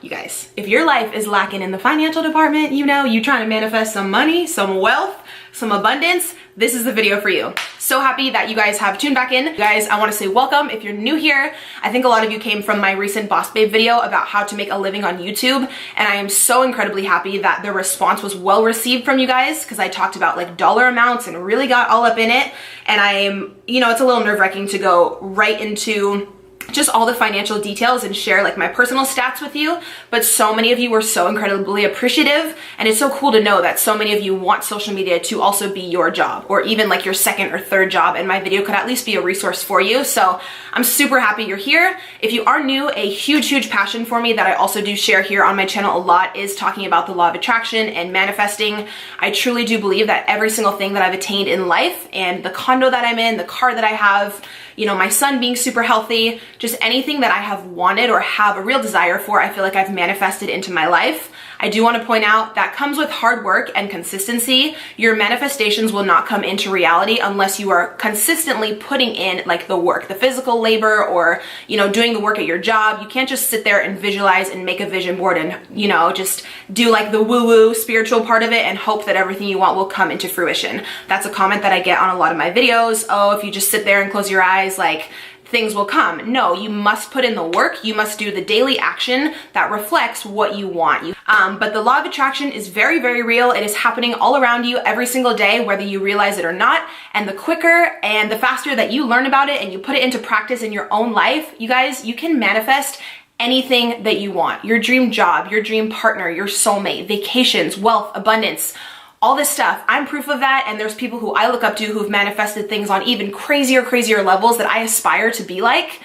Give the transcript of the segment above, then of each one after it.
You guys, if your life is lacking in the financial department, you know, you trying to manifest some money, some wealth, some abundance, this is the video for you. So happy that you guys have tuned back in. Guys, I want to say welcome. If you're new here, I think a lot of you came from my recent Boss Babe video about how to make a living on YouTube, and I am so incredibly happy that the response was well received from you guys, because I talked about like dollar amounts and really got all up in it. And I am, you know, it's a little nerve-wracking to go right into just all the financial details and share like my personal stats with you, but so many of you were so incredibly appreciative, and it's so cool to know that so many of you want social media to also be your job, or even like your second or third job, and my video could at least be a resource for you. So I'm super happy you're here. If you are new, a huge passion for me that I also do share here on my channel a lot is talking about the law of attraction and manifesting. I truly do believe that every single thing that I've attained in life, and the condo that I'm in, the car that I have, you know, my son being super healthy, just anything that I have wanted or have a real desire for, I feel like I've manifested into my life. I do want to point out that comes with hard work and consistency. Your manifestations will not come into reality unless you are consistently putting in like the work, the physical labor, or, you know, doing the work at your job. You can't just sit there and visualize and make a vision board and, you know, just do like the woo-woo spiritual part of it and hope that everything you want will come into fruition. That's a comment that I get on a lot of my videos. Oh, if you just sit there and close your eyes, like things will come. No, you must put in the work. You must do the daily action that reflects what you want. But the law of attraction is very real. It is happening all around you every single day, whether you realize it or not. And the quicker and the faster that you learn about it and you put it into practice in your own life, you guys, you can manifest anything that you want. Your dream job, your dream partner, your soulmate, vacations, wealth, abundance, all this stuff. I'm proof of that, and there's people who I look up to who've manifested things on even crazier levels that I aspire to be like.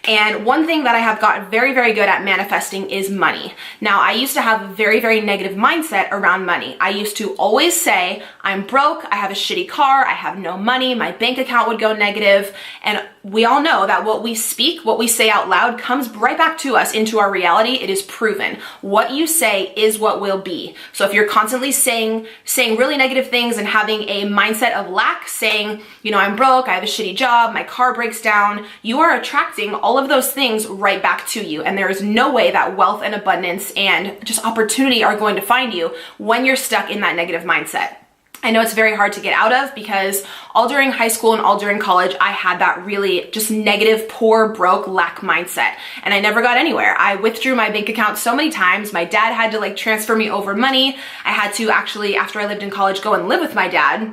And one thing that I have gotten very good at manifesting is money. Now, I used to have a very negative mindset around money. I used to always say, I'm broke, I have a shitty car, I have no money, my bank account would go negative. And we all know that what we speak, what we say out loud comes right back to us into our reality. It is proven. What you say is what will be. So if you're constantly saying really negative things and having a mindset of lack, saying, you know, I'm broke, I have a shitty job, my car breaks down, you are attracting all of those things right back to you. And there is no way that wealth and abundance and just opportunity are going to find you when you're stuck in that negative mindset. I know it's very hard to get out of, because all during high school and all during college, I had that really just negative, poor, broke, lack mindset. And I never got anywhere. I withdrew my bank account so many times. My dad had to like transfer me over money. I had to actually, after I lived in college, go and live with my dad.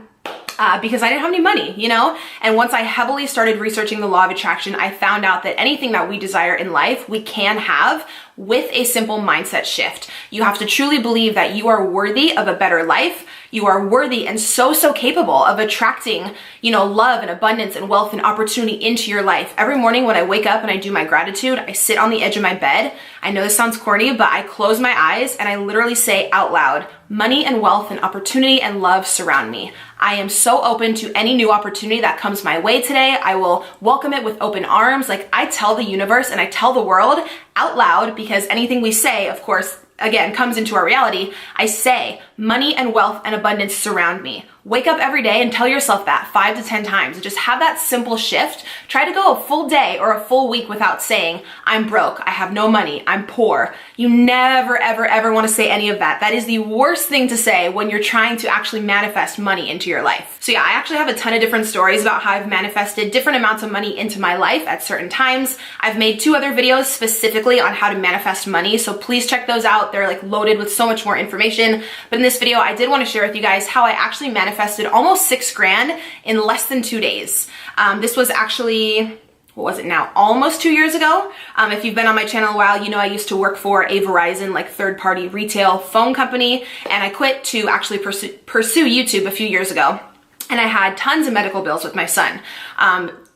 Because I didn't have any money, you know? And once I heavily started researching the law of attraction, I found out that anything that we desire in life, we can have with a simple mindset shift. You have to truly believe that you are worthy of a better life. You are worthy and so capable of attracting, you know, love and abundance and wealth and opportunity into your life. Every morning when I wake up and I do my gratitude, I sit on the edge of my bed. I know this sounds corny, but I close my eyes and I literally say out loud, money and wealth and opportunity and love surround me. I am so open to any new opportunity that comes my way today. I will welcome it with open arms. Like, I tell the universe and I tell the world out loud, because anything we say, of course, again, comes into our reality. I say, money and wealth and abundance surround me. Wake up every day and tell yourself that 5 to 10 times. Just have that simple shift. Try to go a full day or a full week without saying, I'm broke, I have no money, I'm poor. You never, ever want to say any of that. That is the worst thing to say when you're trying to actually manifest money into your life. So yeah, I actually have a ton of different stories about how I've manifested different amounts of money into my life at certain times. I've made 2 other videos specifically on how to manifest money, so please check those out. They're like loaded with so much more information. But in this video, I did want to share with you guys how I actually manifested almost 6 grand in less than 2 days. This was actually, what was it now? Almost 2 years ago. If you've been on my channel a while, you know I used to work for a Verizon like third-party retail phone company, and I quit to actually pursue YouTube a few years ago. And I had tons of medical bills with my son.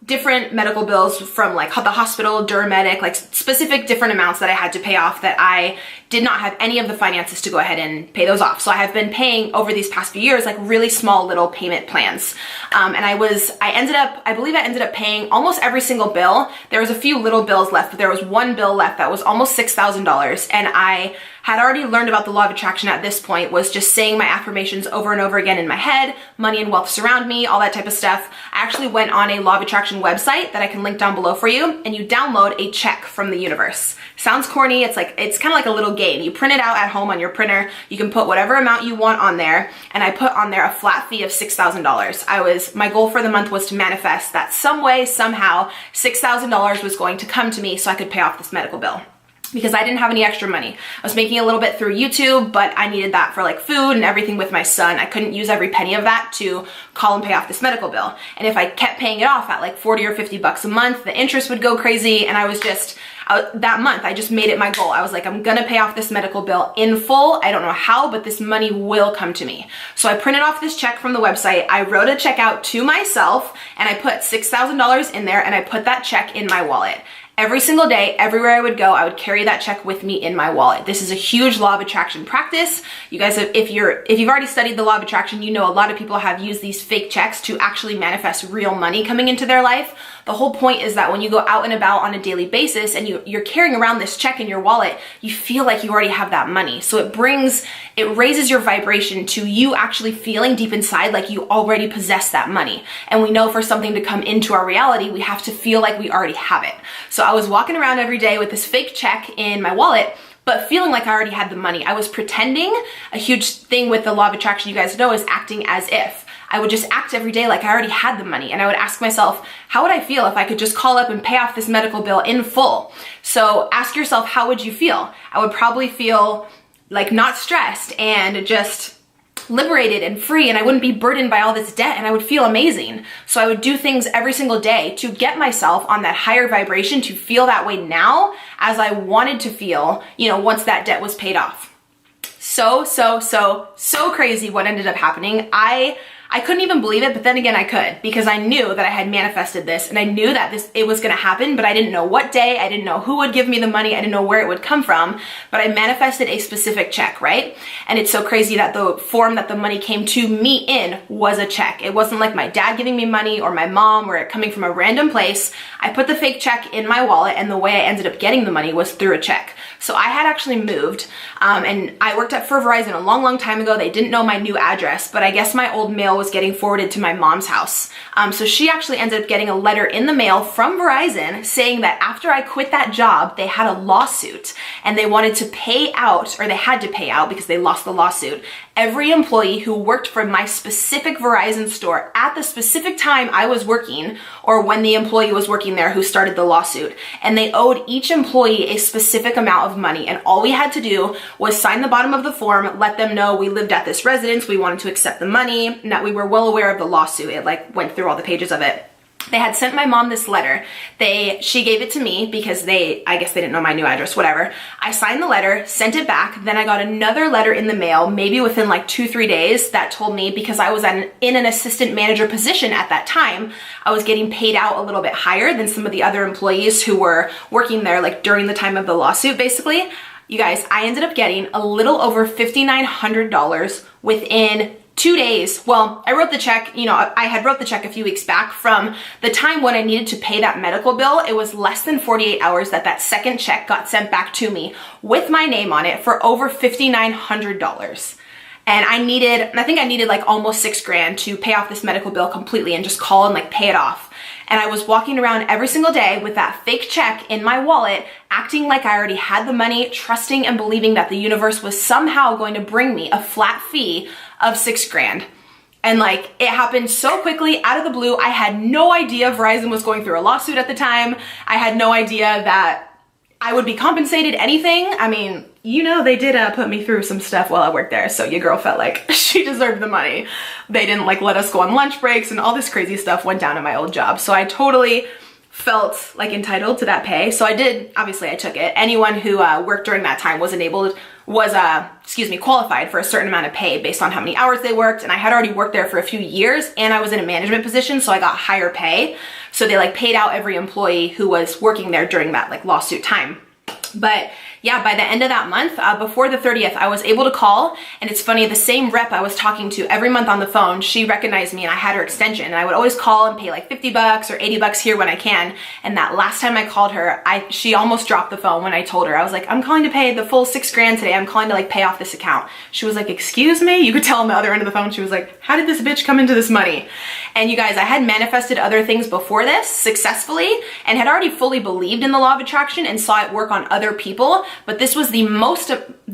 Different medical bills from like the hospital, Duromedic, like specific different amounts that I had to pay off that I did not have any of the finances to go ahead and pay those off. So I have been paying over these past few years like really small little payment plans. And I believe I ended up paying almost every single bill. There was a few little bills left, but there was one bill left that was almost $6,000. And I had already learned about the law of attraction at this point, was just saying my affirmations over and over again in my head, money and wealth surround me, all that type of stuff. I actually went on a law of attraction website that I can link down below for you, and you download a check from the universe. Sounds corny. It's kind of like a little game. You print it out at home on your printer. You can put whatever amount you want on there, and I put on there a flat fee of $6,000. My goal for the month was to manifest that some way, somehow, $6,000 was going to come to me so I could pay off this medical bill, because I didn't have any extra money. I was making a little bit through YouTube, but I needed that for like food and everything with my son. I couldn't use every penny of that to call and pay off this medical bill. And if I kept paying it off at like 40 or 50 bucks a month, the interest would go crazy. And that month, I just made it my goal. I was like, I'm gonna pay off this medical bill in full. I don't know how, but this money will come to me. So I printed off this check from the website. I wrote a check out to myself, and I put $6,000 in there, and I put that check in my wallet. Every single day, everywhere I would go, I would carry that check with me in my wallet. This is a huge law of attraction practice. You guys, if you've already studied the law of attraction, you know a lot of people have used these fake checks to actually manifest real money coming into their life. The whole point is that when you go out and about on a daily basis and you're carrying around this check in your wallet, you feel like you already have that money. So it raises your vibration to you actually feeling deep inside like you already possess that money. And we know for something to come into our reality, we have to feel like we already have it. So I was walking around every day with this fake check in my wallet, but feeling like I already had the money. I was pretending. A huge thing with the law of attraction, you guys know, is acting as if. I would just act every day like I already had the money, and I would ask myself, how would I feel if I could just call up and pay off this medical bill in full? So ask yourself, how would you feel? I would probably feel like not stressed and just liberated and free, and I wouldn't be burdened by all this debt, and I would feel amazing. So I would do things every single day to get myself on that higher vibration, to feel that way now as I wanted to feel, once that debt was paid off. So crazy what ended up happening. I couldn't even believe it, but then again I could, because I knew that I had manifested this, and I knew that it was gonna happen, but I didn't know what day, I didn't know who would give me the money, I didn't know where it would come from, but I manifested a specific check, right? And it's so crazy that the form that the money came to me in was a check. It wasn't like my dad giving me money or my mom or it coming from a random place. I put the fake check in my wallet, and the way I ended up getting the money was through a check. So I had actually moved, and I worked for Verizon a long time ago. They didn't know my new address, but I guess my old mail was getting forwarded to my mom's house. So she actually ended up getting a letter in the mail from Verizon saying that after I quit that job, they had a lawsuit, and they wanted to pay out, or they had to pay out because they lost the lawsuit, every employee who worked for my specific Verizon store at the specific time I was working, or when the employee was working there who started the lawsuit. And they owed each employee a specific amount of money, and all we had to do was sign the bottom of the form, let them know we lived at this residence, we wanted to accept the money, and that we were well aware of the lawsuit. It went through all the pages of it. They had sent my mom this letter. She gave it to me because I guess they didn't know my new address, whatever. I signed the letter, sent it back. Then I got another letter in the mail, maybe within like 2-3 days, that told me, because I was in an assistant manager position at that time, I was getting paid out a little bit higher than some of the other employees who were working there like during the time of the lawsuit, basically. You guys, I ended up getting a little over $5,900 within 2 days. Well, I wrote the check, I had wrote the check a few weeks back. From the time when I needed to pay that medical bill, it was less than 48 hours that second check got sent back to me with my name on it for over $5,900. And I think I needed like almost $6,000 to pay off this medical bill completely and just call and like pay it off. And I was walking around every single day with that fake check in my wallet, acting like I already had the money, trusting and believing that the universe was somehow going to bring me a flat fee of $6,000. And like, it happened so quickly, out of the blue. I had no idea Verizon was going through a lawsuit at the time. I had no idea that I would be compensated anything. I mean, they did put me through some stuff while I worked there, so your girl felt like she deserved the money. They didn't like let us go on lunch breaks, and all this crazy stuff went down in my old job. So I totally felt like entitled to that pay. So I did, obviously I took it. Anyone who worked during that time was qualified for a certain amount of pay based on how many hours they worked. And I had already worked there for a few years, and I was in a management position, so I got higher pay. So they paid out every employee who was working there during that lawsuit time. But yeah, by the end of that month, before the 30th, I was able to call. And it's funny, the same rep I was talking to every month on the phone, she recognized me and I had her extension. And I would always call and pay like $50 or $80 here when I can. And that last time I called her, she almost dropped the phone when I told her. I was like, I'm calling to pay the full $6,000 today. I'm calling to like pay off this account. She was like, excuse me? You could tell on the other end of the phone, she was like, how did this bitch come into this money? And you guys, I had manifested other things before this successfully and had already fully believed in the law of attraction and saw it work on other people. But this was the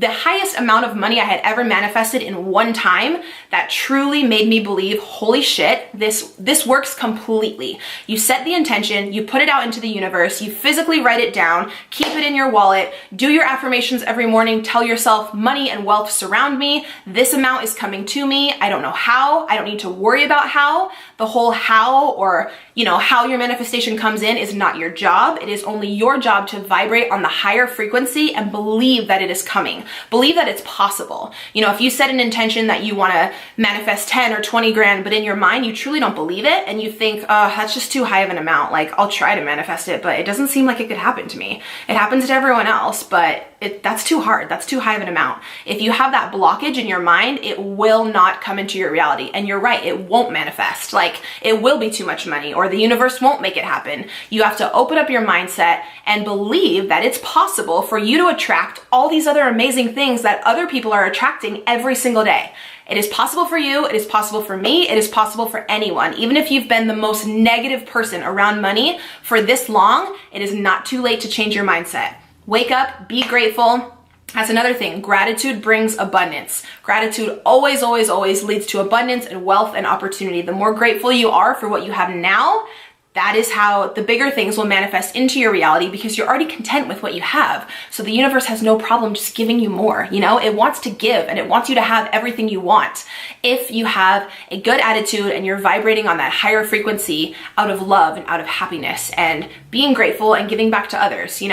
highest amount of money I had ever manifested in one time that truly made me believe, holy shit, this works completely. You set the intention, you put it out into the universe, you physically write it down, keep it in your wallet, do your affirmations every morning, tell yourself money and wealth surround me, this amount is coming to me, I don't know how, I don't need to worry about how. The whole how, or how your manifestation comes in, is not your job. It is only your job to vibrate on the higher frequency and believe that it is coming. Believe that it's possible. If you set an intention that you want to manifest 10 or 20 grand, but in your mind you truly don't believe it and you think, that's just too high of an amount. Like, I'll try to manifest it, but it doesn't seem like it could happen to me. It happens to everyone else, but that's too hard. That's too high of an amount. If you have that blockage in your mind, it will not come into your reality. And you're right, it won't manifest. Like, it will be too much money, or the universe won't make it happen. You have to open up your mindset and believe that it's possible for you to attract all these other amazing things that other people are attracting every single day. It is possible for you, it is possible for me, it is possible for anyone. Even if you've been the most negative person around money for this long, it is not too late to change your mindset. Wake up, be grateful. That's another thing. Gratitude brings abundance. Gratitude always, always, always leads to abundance and wealth and opportunity. The more grateful you are for what you have now, that is how the bigger things will manifest into your reality, because you're already content with what you have. So the universe has no problem just giving you more. It wants to give and it wants you to have everything you want. If you have a good attitude and you're vibrating on that higher frequency out of love and out of happiness and being grateful and giving back to others,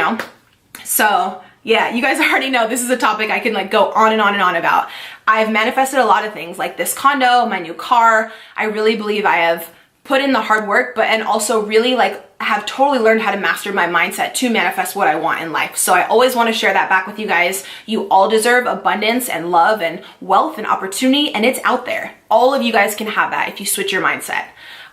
So yeah, you guys already know this is a topic I can like go on and on and on about. I've manifested a lot of things like this condo, my new car. I really believe I have put in the hard work, and also really have totally learned how to master my mindset to manifest what I want in life. So I always want to share that back with you guys. You all deserve abundance and love and wealth and opportunity, and it's out there. All of you guys can have that if you switch your mindset.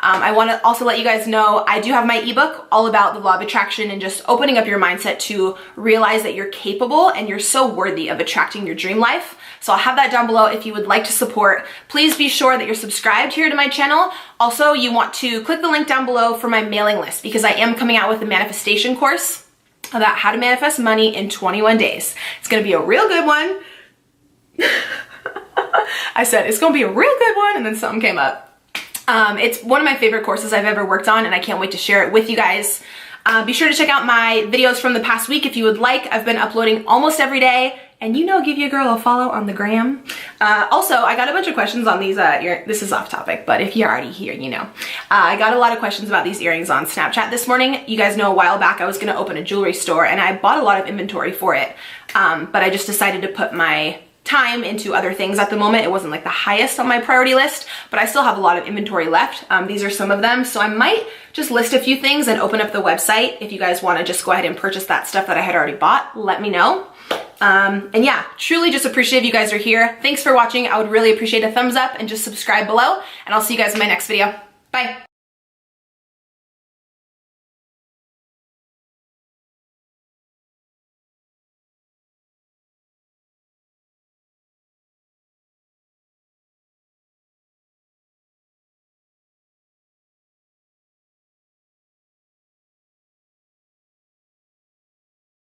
I want to also let you guys know I do have my ebook all about the law of attraction and just opening up your mindset to realize that you're capable and you're so worthy of attracting your dream life. So I'll have that down below if you would like to support. Please be sure that you're subscribed here to my channel. Also, you want to click the link down below for my mailing list, because I am coming out with a manifestation course about how to manifest money in 21 days. It's going to be a real good one. I said it's going to be a real good one, and then something came up. It's one of my favorite courses I've ever worked on, and I can't wait to share it with you guys. Be sure to check out my videos from the past week if you would like. I've been uploading almost every day, and give your girl a follow on the gram. Also, I got a bunch of questions on these, this is off topic, but if you're already here, I got a lot of questions about these earrings on Snapchat this morning. You guys know a while back I was gonna open a jewelry store, and I bought a lot of inventory for it, but I just decided to put my time into other things at the moment. It wasn't like the highest on my priority list, but I still have a lot of inventory left. These are some of them. So I might just list a few things and open up the website. If you guys want to just go ahead and purchase that stuff that I had already bought, let me know. And yeah, truly just appreciate if you guys are here. Thanks for watching. I would really appreciate a thumbs up and just subscribe below, and I'll see you guys in my next video. Bye.